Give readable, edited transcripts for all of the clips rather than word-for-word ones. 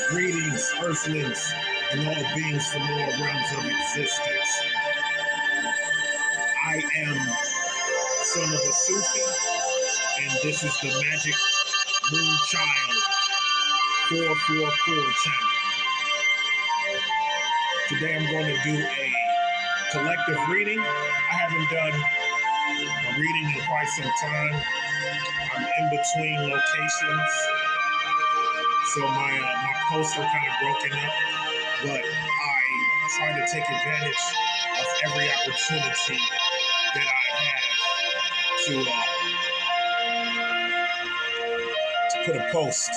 Greetings, earthlings, and all beings from all realms of existence. I am son of a Sufi, and this is the Magic Moon Child 444 channel. Today I'm going to do a collective reading. I haven't done a reading in quite some time. I'm in between locations, so my posts are kind of broken up, but I try to take advantage of every opportunity that I have to put a post.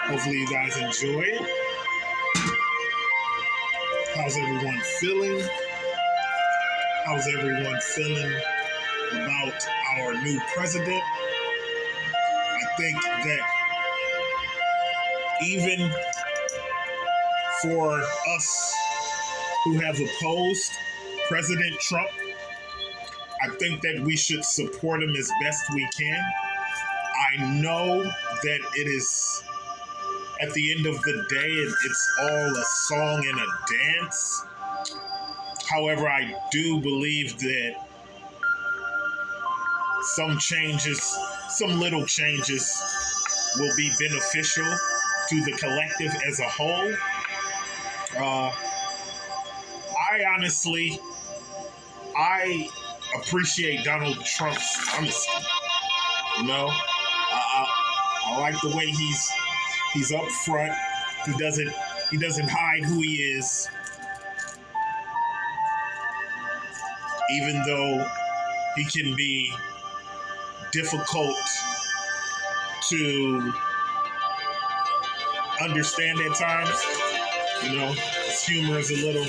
Hopefully you guys enjoy it. How's everyone feeling? How's everyone feeling about our new president? I think that even for us who have opposed President Trump, I think that we should support him as best we can. I know that it is, at the end of the day, it's all a song and a dance. However, I do believe that some little changes will be beneficial to the collective as a whole. I appreciate Donald Trump's honesty. You know, I like the way he's up front. He doesn't hide who he is, even though he can be difficult to understand at times. You know, his humor is a little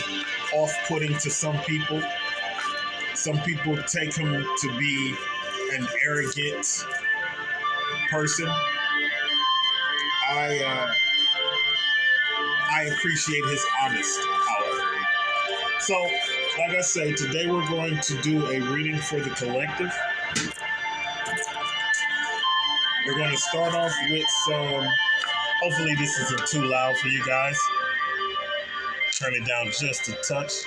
off-putting to some people. Some people take him to be an arrogant person. I appreciate his honesty, however. So, like I say, today we're going to do a reading for the collective. We're going to start off with some, hopefully this isn't too loud for you guys. Turn it down just a touch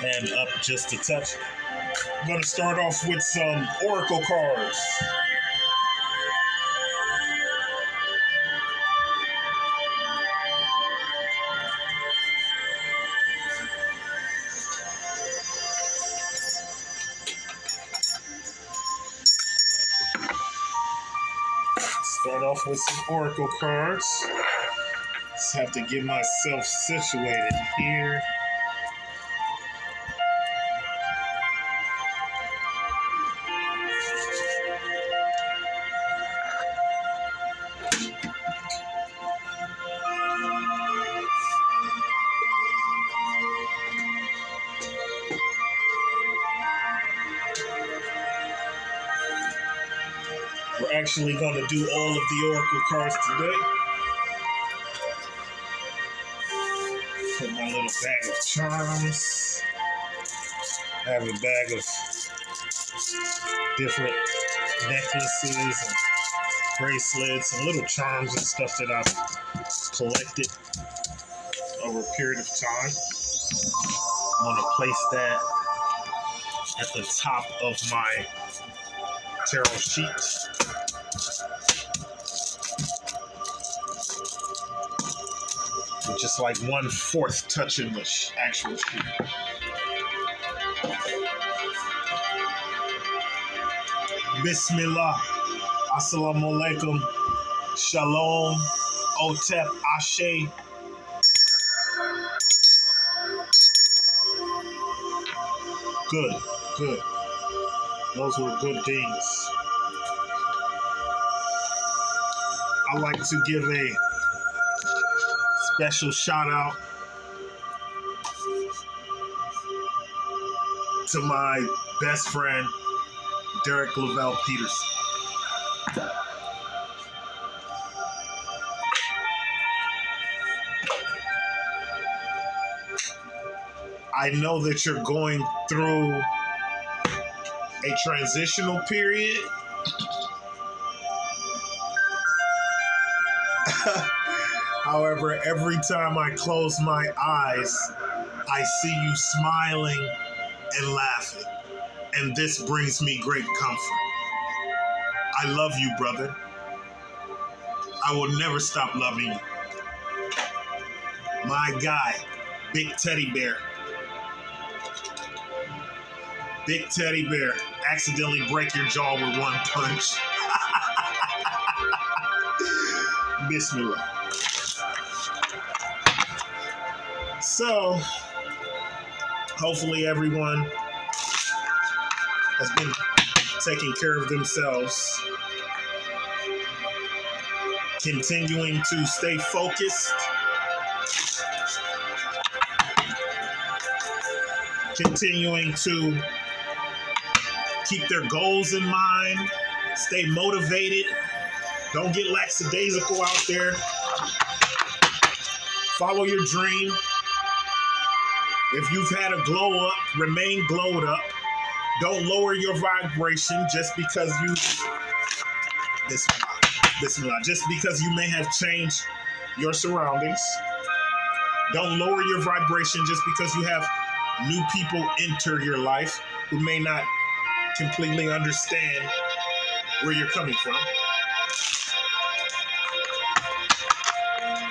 and up just a touch. I'm going to start off with some oracle cards. Start off with some oracle cards. Just have to get myself situated here. We're actually going to do all of the oracle cards today. Put my little bag of charms. I have a bag of different necklaces and bracelets and little charms and stuff that I've collected over a period of time. I'm going to place that at the top of my tarot sheet. With just like 1/4 touching the actual sheet. Bismillah. Assalamu alaikum. Shalom. Otep Ashe. Good, good. Those were good things. I like to give a special shout out to my best friend, Derek Lavelle Peterson. I know that you're going through a transitional period. However, every time I close my eyes, I see you smiling and laughing. And this brings me great comfort. I love you, brother. I will never stop loving you. My guy, Big Teddy Bear. Big Teddy Bear, accidentally break your jaw with one punch. Bismillah. So, hopefully everyone has been taking care of themselves, continuing to stay focused, continuing to keep their goals in mind, stay motivated, don't get lackadaisical out there, follow your dream. If you've had a glow up, remain glowed up. Don't lower your vibration just because just because you may have changed your surroundings. Don't lower your vibration just because you have new people enter your life who may not completely understand where you're coming from.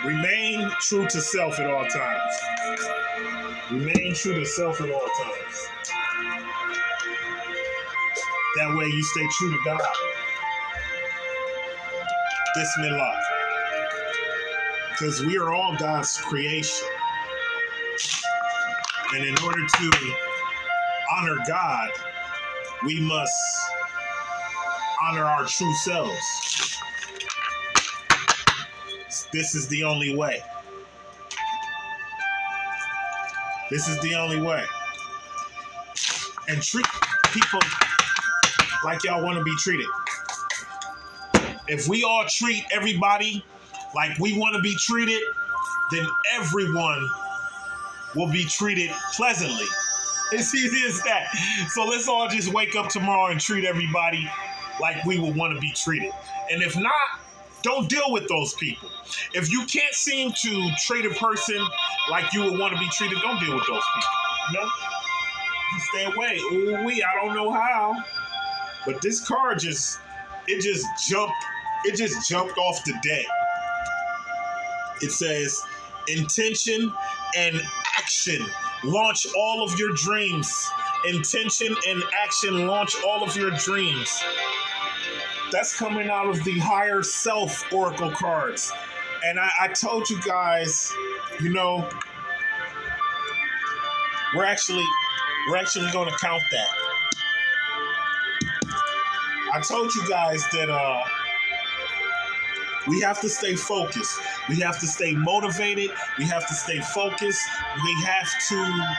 Remain true to self at all times. Remain true to self at all times. That way you stay true to God. Bismillah. Because we are all God's creation. And in order to honor God, we must honor our true selves. This is the only way. This is the only way. And treat people like y'all want to be treated. If we all treat everybody like we want to be treated, then everyone will be treated pleasantly. It's easy as that. So let's all just wake up tomorrow and treat everybody like we would want to be treated. And if not, don't deal with those people. If you can't seem to treat a person like you would want to be treated, don't deal with those people. You know? Just stay away. Ooh-wee, I don't know how, but this car just jumped off the deck. It says, intention and action. Launch all of your dreams. Intention and action. Launch all of your dreams. That's coming out of the higher self oracle cards. And I told you guys, you know, we're actually going to count that. I told you guys that we have to stay focused. We have to stay motivated. We have to stay focused. We have to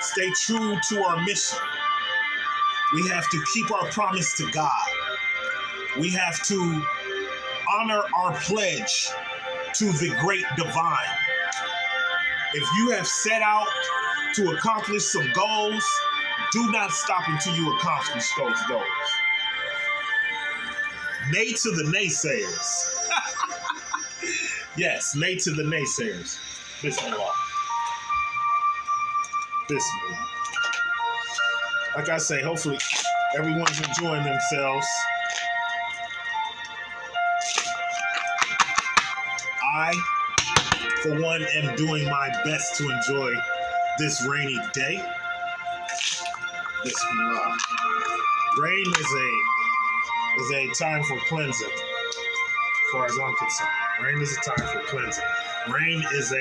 stay true to our mission. We have to keep our promise to God. We have to honor our pledge to the great divine. If you have set out to accomplish some goals, do not stop until you accomplish those goals. Nay to the naysayers. Yes, nay to the naysayers. Bismillah. Bismillah. Like I say, hopefully everyone's enjoying themselves. I, for one, am doing my best to enjoy this rainy day. Bismillah. Rain is a time for cleansing, as far as I'm concerned. Rain is a time for cleansing. Rain is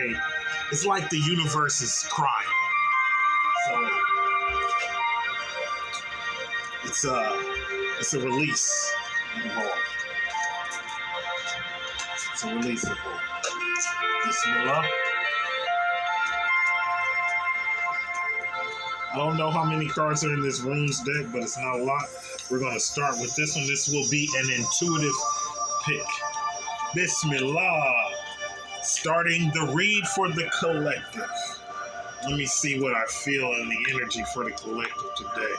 it's like the universe is crying. So it's a release involved. It's a release involved. Bismillah. I don't know how many cards are in this runes deck, but it's not a lot. We're going to start with this one. This will be an intuitive pick. Bismillah. Starting the read for the collective. Let me see what I feel in the energy for the collective today.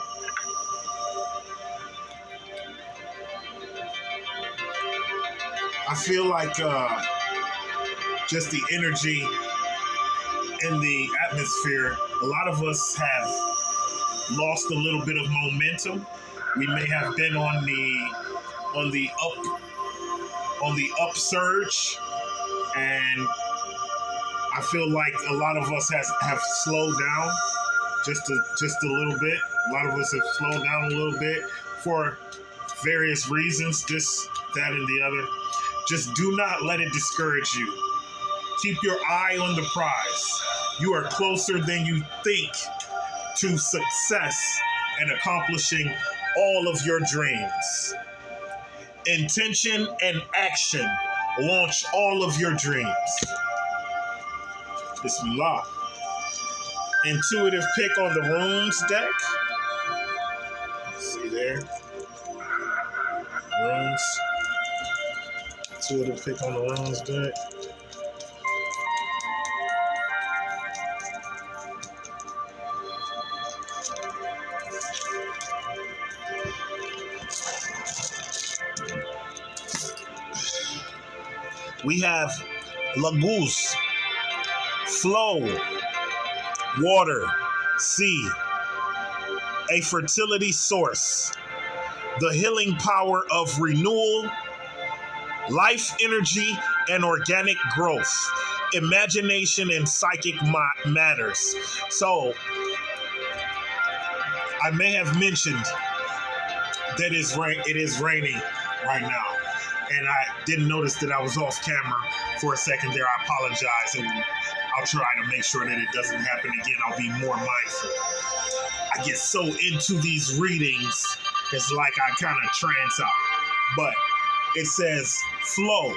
I feel like just the energy in the atmosphere, a lot of us have lost a little bit of momentum. We may have been on the upsurge, and I feel like a lot of us have slowed down just a little bit. A lot of us have slowed down a little bit for various reasons, this, that, and the other. Just do not let it discourage you. Keep your eye on the prize. You are closer than you think to success and accomplishing all of your dreams. Intention and action launch all of your dreams. Bismillah. Intuitive pick on the runes deck. See there? Runes. Intuitive pick on the runes deck. We have Laguz, flow, water, sea, a fertility source, the healing power of renewal, life energy and organic growth, imagination and psychic matters. So, I may have mentioned that it is raining right now. And I didn't notice that I was off camera for a second there. I apologize, and I'll try to make sure that it doesn't happen again. I'll be more mindful. I get so into these readings, it's like I kind of trance out. But it says flow,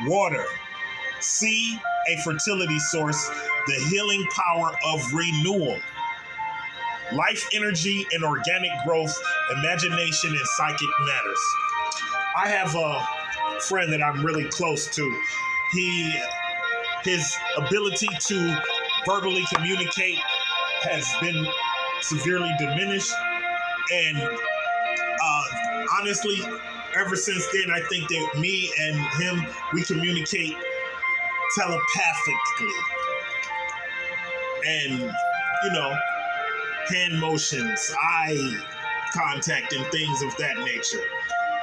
water, sea, a fertility source, the healing power of renewal, life energy and organic growth, imagination and psychic matters. I have a friend that I'm really close to. His ability to verbally communicate has been severely diminished. And honestly, ever since then, I think that me and him, we communicate telepathically. And, hand motions, eye contact, and things of that nature.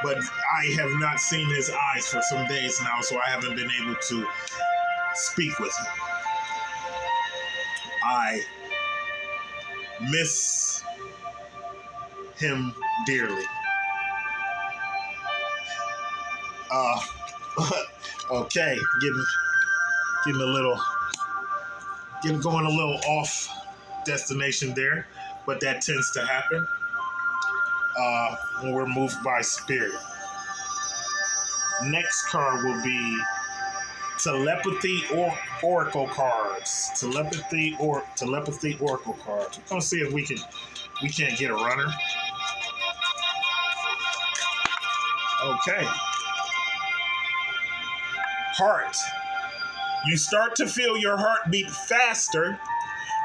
But I have not seen his eyes for some days now, so I haven't been able to speak with him. I miss him dearly. Okay, going a little off destination there, but that tends to happen when we're moved by spirit. Next card will be telepathy or oracle cards. Telepathy oracle cards. We're gonna see if we can't get a runner. Okay. Heart. You start to feel your heartbeat faster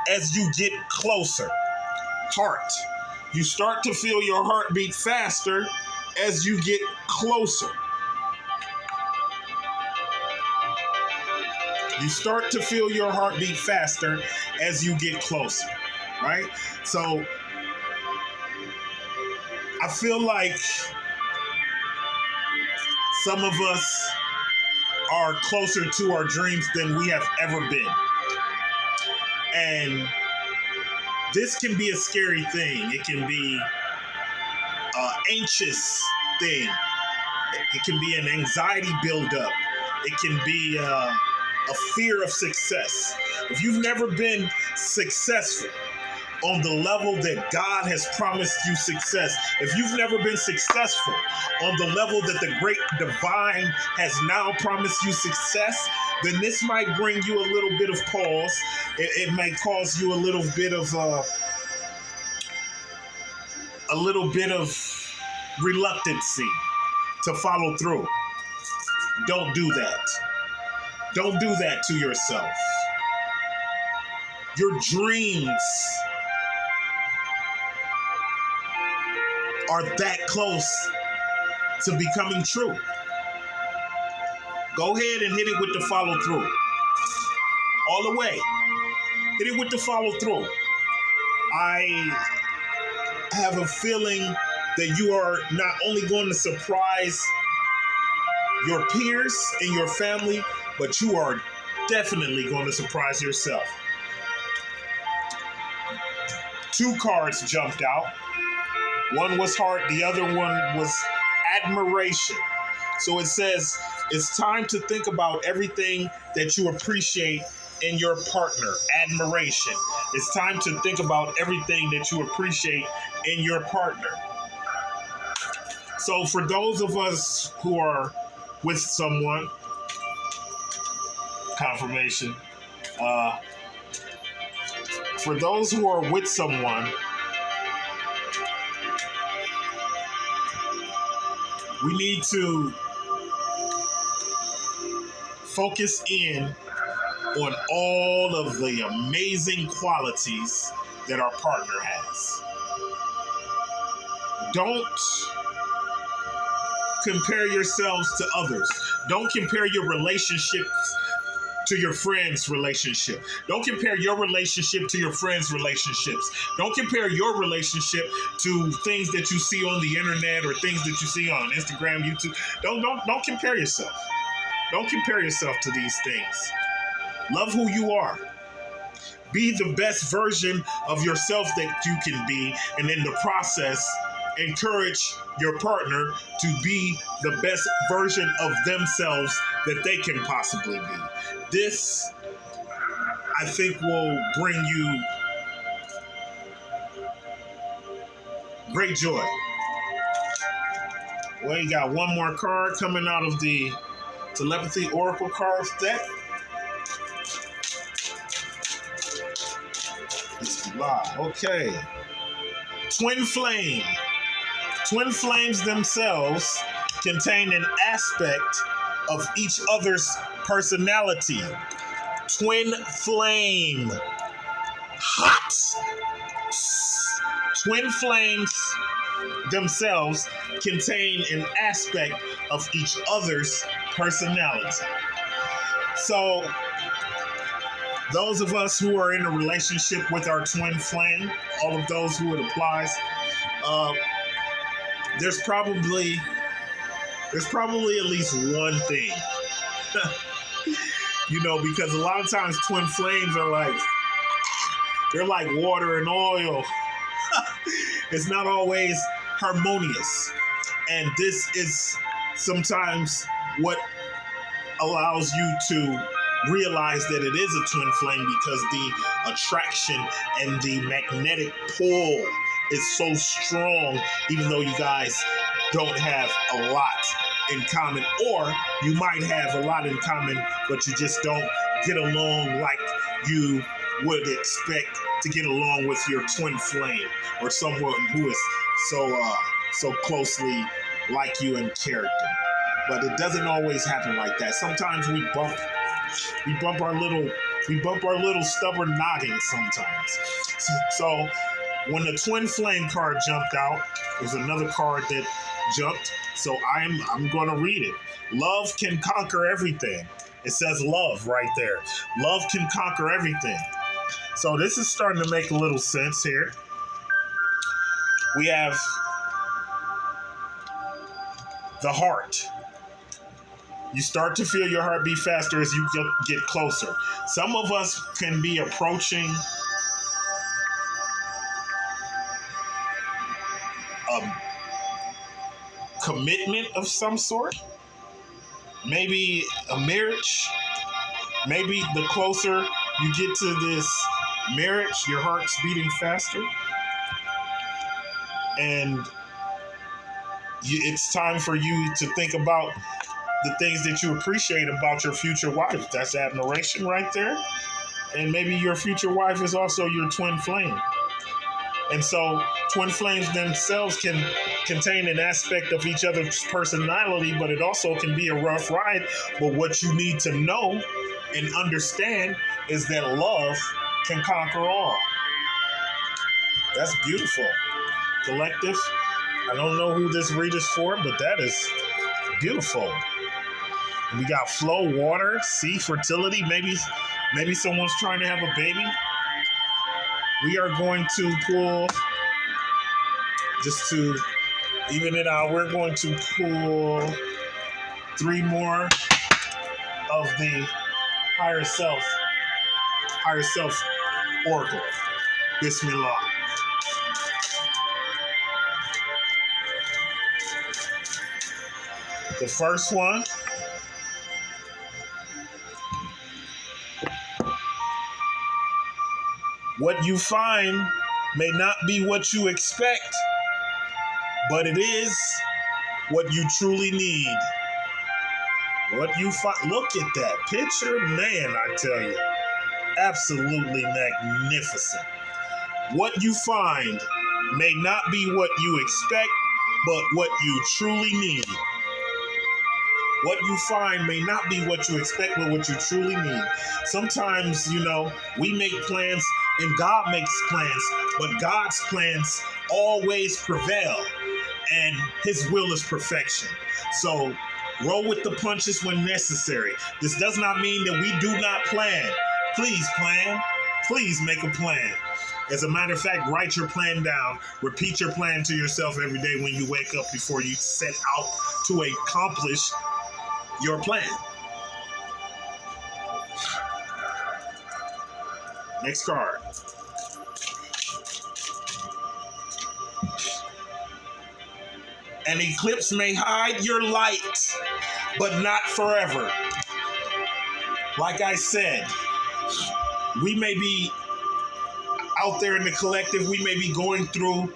as you get closer. Heart. You start to feel your heartbeat faster as you get closer. You start to feel your heartbeat faster as you get closer, right? So I feel like some of us are closer to our dreams than we have ever been. And this can be a scary thing. It can be an anxious thing. It can be an anxiety buildup. It can be a fear of success. If you've never been successful on the level that God has promised you success, if you've never been successful on the level that the great divine has now promised you success, then this might bring you a little bit of pause. It may cause you a little bit of reluctancy to follow through. Don't do that. Don't do that to yourself. Your dreams are that close to becoming true. Go ahead and hit it with the follow through. All the way. Hit it with the follow through. I have a feeling that you are not only going to surprise your peers and your family, but you are definitely going to surprise yourself. 2 cards jumped out. One was heart, the other one was admiration. So it says it's time to think about everything that you appreciate in your partner. Admiration. It's time to think about everything that you appreciate in your partner. So for those of us who are with someone, confirmation. For those who are with someone, we need to focus in on all of the amazing qualities that our partner has. Don't compare yourselves to others. Don't compare your relationships to your friends' relationship. Don't compare your relationship to your friends' relationships. Don't compare your relationship to things that you see on the internet or things that you see on Instagram, YouTube. Don't compare yourself. Don't compare yourself to these things. Love who you are. Be the best version of yourself that you can be, and in the process, encourage your partner to be the best version of themselves that they can possibly be. This, I think, will bring you great joy. Well, you got one more card coming out of the Telepathy Oracle cards deck. Okay. Twin Flame. Twin flames themselves contain an aspect of each other's personality. Twin flame. Hot. Twin flames themselves contain an aspect of each other's personality. So, those of us who are in a relationship with our twin flame, all of those who it applies, there's probably at least one thing. Because a lot of times twin flames are they're like water and oil. It's not always harmonious. And this is sometimes what allows you to realize that it is a twin flame, because the attraction and the magnetic pull is so strong, even though you guys don't have a lot in common, or you might have a lot in common, but you just don't get along like you would expect to get along with your twin flame or someone who is so closely like you in character. But it doesn't always happen like that. Sometimes we bump our little stubborn noggin sometimes. So when the twin flame card jumped out, there's another card that jumped. So I'm going to read it. Love can conquer everything. It says love right there. Love can conquer everything. So this is starting to make a little sense here. We have the heart. You start to feel your heart beat faster as you get closer. Some of us can be approaching a commitment of some sort. Maybe a marriage. Maybe the closer you get to this marriage, your heart's beating faster. And it's time for you to think about the things that you appreciate about your future wife. That's admiration right there. And maybe your future wife is also your twin flame. And so twin flames themselves can contain an aspect of each other's personality, but it also can be a rough ride. But what you need to know and understand is that love can conquer all. That's beautiful. Collective, I don't know who this read is for, but that is beautiful. We got flow, water, sea, fertility. Maybe someone's trying to have a baby. We are going to pull, just to even it out, we're going to pull 3 more of the higher self oracle. Bismillah. The first one, what you find may not be what you expect, but it is what you truly need. What you find, look at that picture, man, I tell you, absolutely magnificent. What you find may not be what you expect, but what you truly need. What you find may not be what you expect, but what you truly need. Sometimes, we make plans and God makes plans, but God's plans always prevail, and His will is perfection. So roll with the punches when necessary. This does not mean that we do not plan. Please plan. Please make a plan. As a matter of fact, write your plan down. Repeat your plan to yourself every day when you wake up before you set out to accomplish your plan. Next card. An eclipse may hide your light, but not forever. Like I said, we may be out there in the collective, we may be going through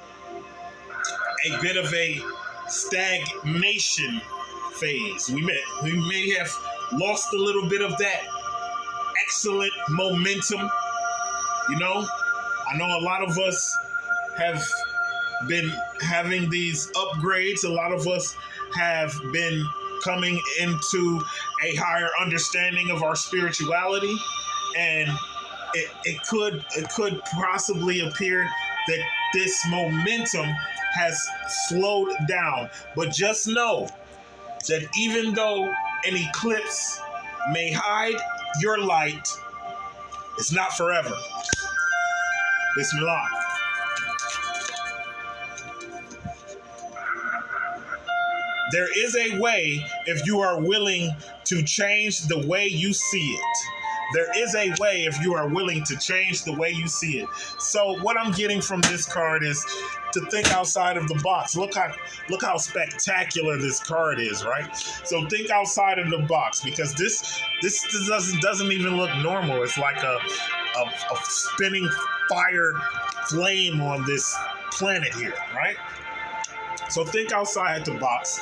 a bit of a stagnation phase. We may have lost a little bit of that excellent momentum. I know a lot of us have been having these upgrades. A lot of us have been coming into a higher understanding of our spirituality, and it could possibly appear that this momentum has slowed down. But just know that even though an eclipse may hide your light, it's not forever. Bismillah. There is a way if you are willing to change the way you see it. There is a way if you are willing to change the way you see it. So what I'm getting from this card is to think outside of the box. Look how spectacular this card is, right? So think outside of the box, because this doesn't even look normal. It's like a spinning fire flame on this planet here, right? So think outside the box.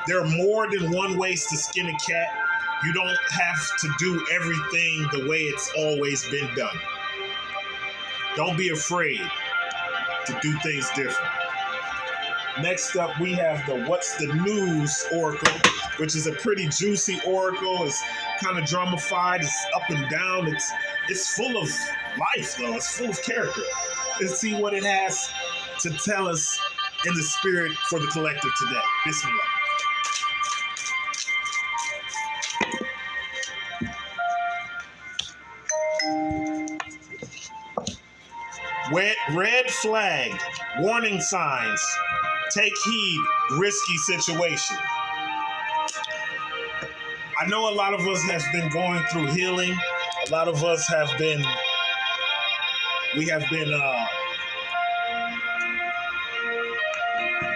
There are more than one ways to skin a cat. You don't have to do everything the way it's always been done. Don't be afraid to do things different. Next up, we have the What's the News Oracle, which is a pretty juicy oracle. It's kind of dramified. It's up and down. It's full of life, though. It's full of character. Let's see what it has to tell us in the spirit for the collective today. Bismillah. Red flag, warning signs, take heed, risky situation. I know a lot of us have been going through healing. A lot of us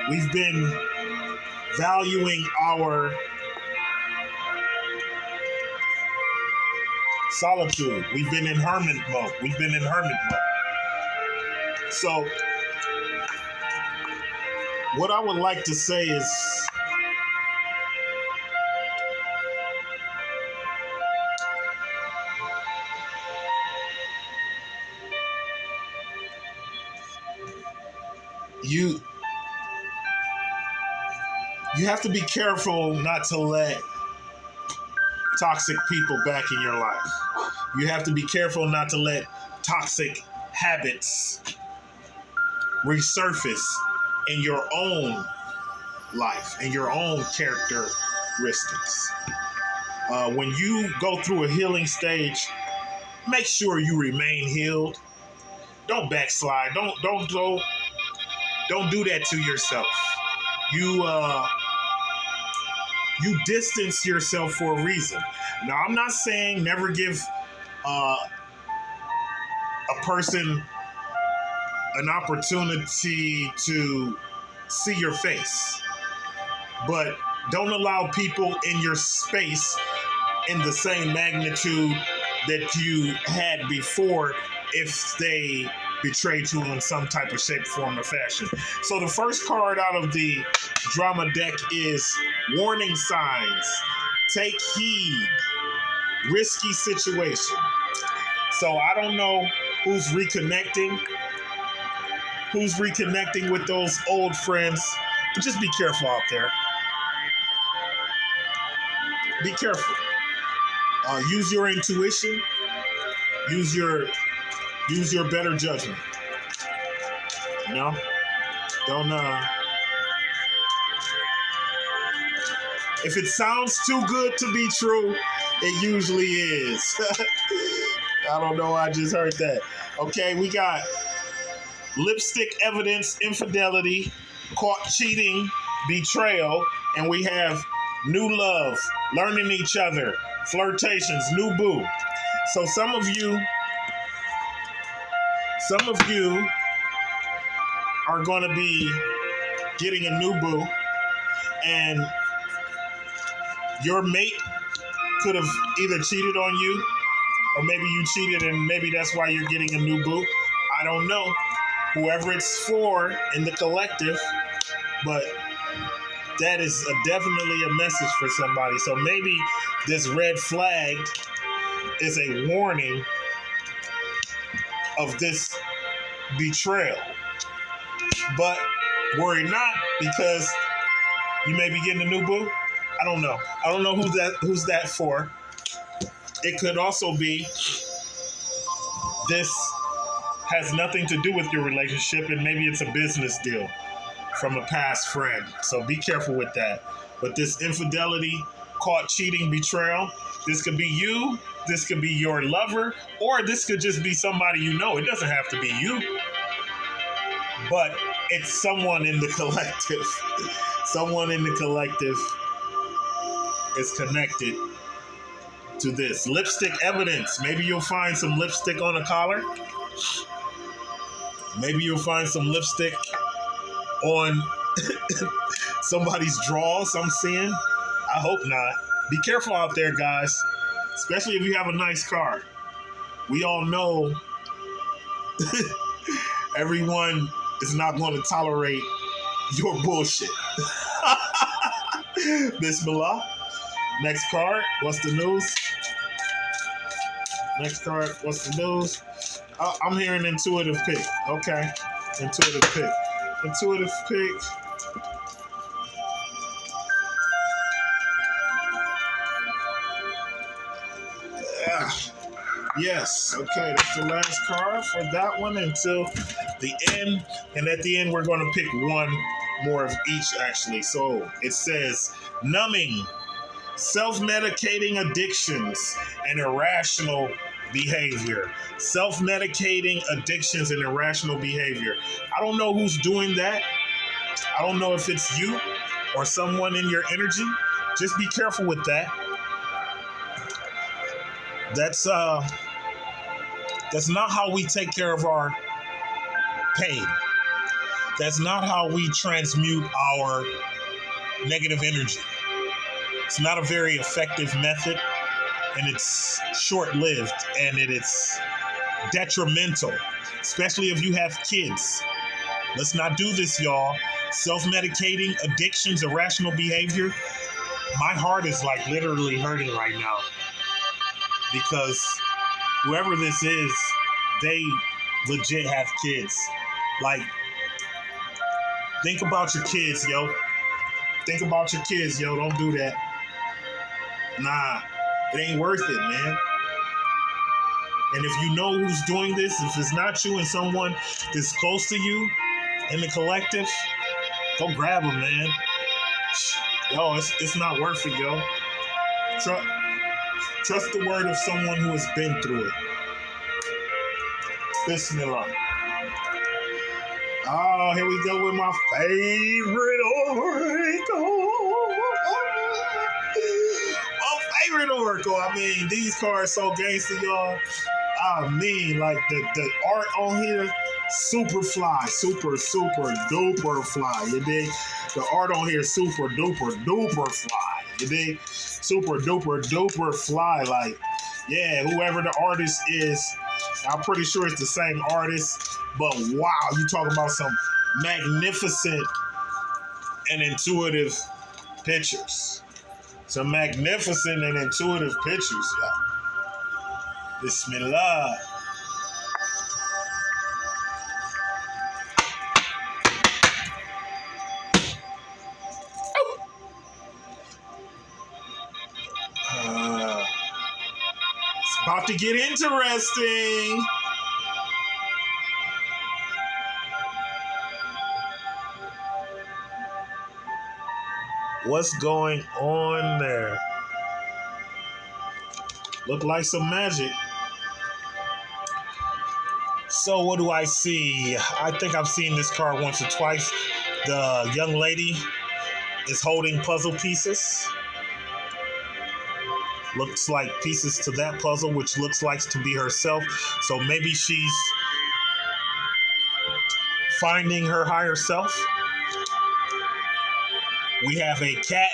we've been valuing our solitude. We've been in hermit mode. So, what I would like to say is, you have to be careful not to let toxic people back in your life. You have to be careful not to let toxic habits resurface in your own life and your own characteristics. When you go through a healing stage, make sure you remain healed. Don't backslide. Don't do that to yourself. You distance yourself for a reason. Now, I'm not saying never give a person an opportunity to see your face, but don't allow people in your space in the same magnitude that you had before if they betrayed you in some type of shape, form, or fashion. So the first card out of the drama deck is warning signs. Take heed. Risky situation. So I don't know who's reconnecting with those old friends, but just be careful out there. Be careful. Use your intuition. Use your better judgment. You know? Don't if it sounds too good to be true, it usually is. I don't know, I just heard that. Okay, we got lipstick evidence, infidelity, caught cheating, betrayal, and we have new love, learning each other, flirtations, new boo. So some of you are going to be getting a new boo, and your mate could have either cheated on you, or maybe you cheated and maybe that's why you're getting a new boo. I don't know. Whoever it's for in the collective, but that is definitely a message for somebody. So maybe this red flag is a warning of this betrayal. But worry not, because you may be getting a new boo. I don't know. I don't know who's that for. It could also be this has nothing to do with your relationship, and maybe it's a business deal from a past friend. So be careful with that. But this infidelity, caught cheating, betrayal, this could be you, this could be your lover, or this could just be somebody you know. It doesn't have to be you, but it's someone in the collective. Someone in the collective is connected to this. Lipstick evidence. Maybe you'll find some lipstick on a collar. Maybe you'll find some lipstick on somebody's drawers, I'm seeing. I hope not. Be careful out there, guys, especially if you have a nice car. We all know everyone is not going to tolerate your bullshit. Bismillah. Next card, what's the news? Next card, what's the news? I'm hearing intuitive pick. Okay, intuitive pick. Intuitive pick. Yes, okay, that's the last card for that one until the end. And at the end, we're going to pick one more of each, actually. So it says numbing, self-medicating addictions, and irrational behavior. Self-medicating addictions and irrational behavior. I don't know who's doing that. I don't know if it's you or someone in your energy. Just be careful with that. That's not how we take care of our pain. That's not how we transmute our negative energy. It's not a very effective method, and it's short-lived, and it's detrimental, especially if you have kids. Let's not do this, y'all. Self-medicating, addictions, irrational behavior. My heart is like literally hurting right now, because whoever this is, they legit have kids. Like, think about your kids, yo. Think about your kids, yo. Don't do that. Nah, it ain't worth it, man. And if you know who's doing this, if it's not you and someone that's close to you in the collective, go grab them, man. Yo, it's not worth it, yo. Trust the word of someone who has been through it. Bismillah. Oh, here we go with my favorite oracle. My favorite oracle. I mean, these cards so gangster, y'all. I mean, like the art on here, super fly, super duper fly. You dig? The art on here, super duper fly. You dig? Super duper fly. Like, yeah, whoever the artist is, I'm pretty sure it's the same artist. But wow, you talk about some magnificent and intuitive pictures. Some magnificent and intuitive pictures, y'all. Bismillah. It's about to get interesting. What's going on there? Look like some magic. So what do I see? I think I've seen this card once or twice. The young lady is holding puzzle pieces. Looks like pieces to that puzzle, which looks like to be herself. So maybe she's finding her higher self. We have a cat.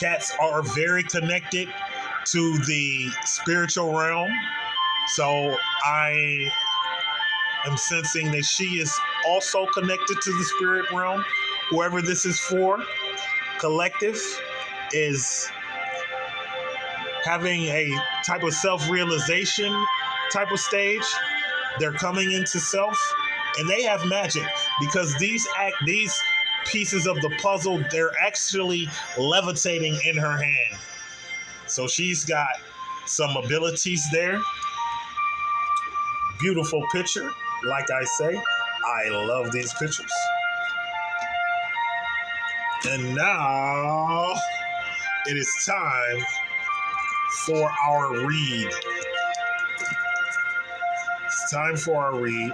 Cats are very connected to the spiritual realm. So I am sensing that she is also connected to the spirit realm. Whoever this is for, collective, is having a type of self-realization type of stage. They're coming into self, and they have magic because these pieces of the puzzle, they're actually levitating in her hand. So she's got some abilities there. Beautiful picture. Like I say, I love these pictures. And now it is time for our read. It's time for our read.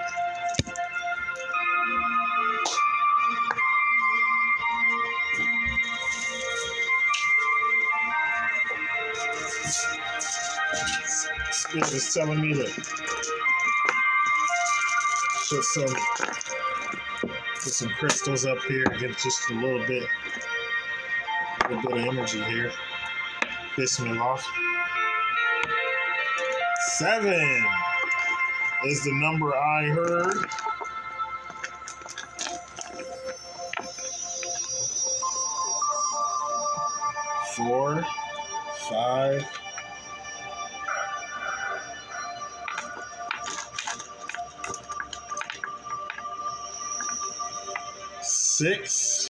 Spirit is telling me to put some crystals up here, get just a little bit of energy here. Bismillah. 7 is the number I heard. Four, 5, 6,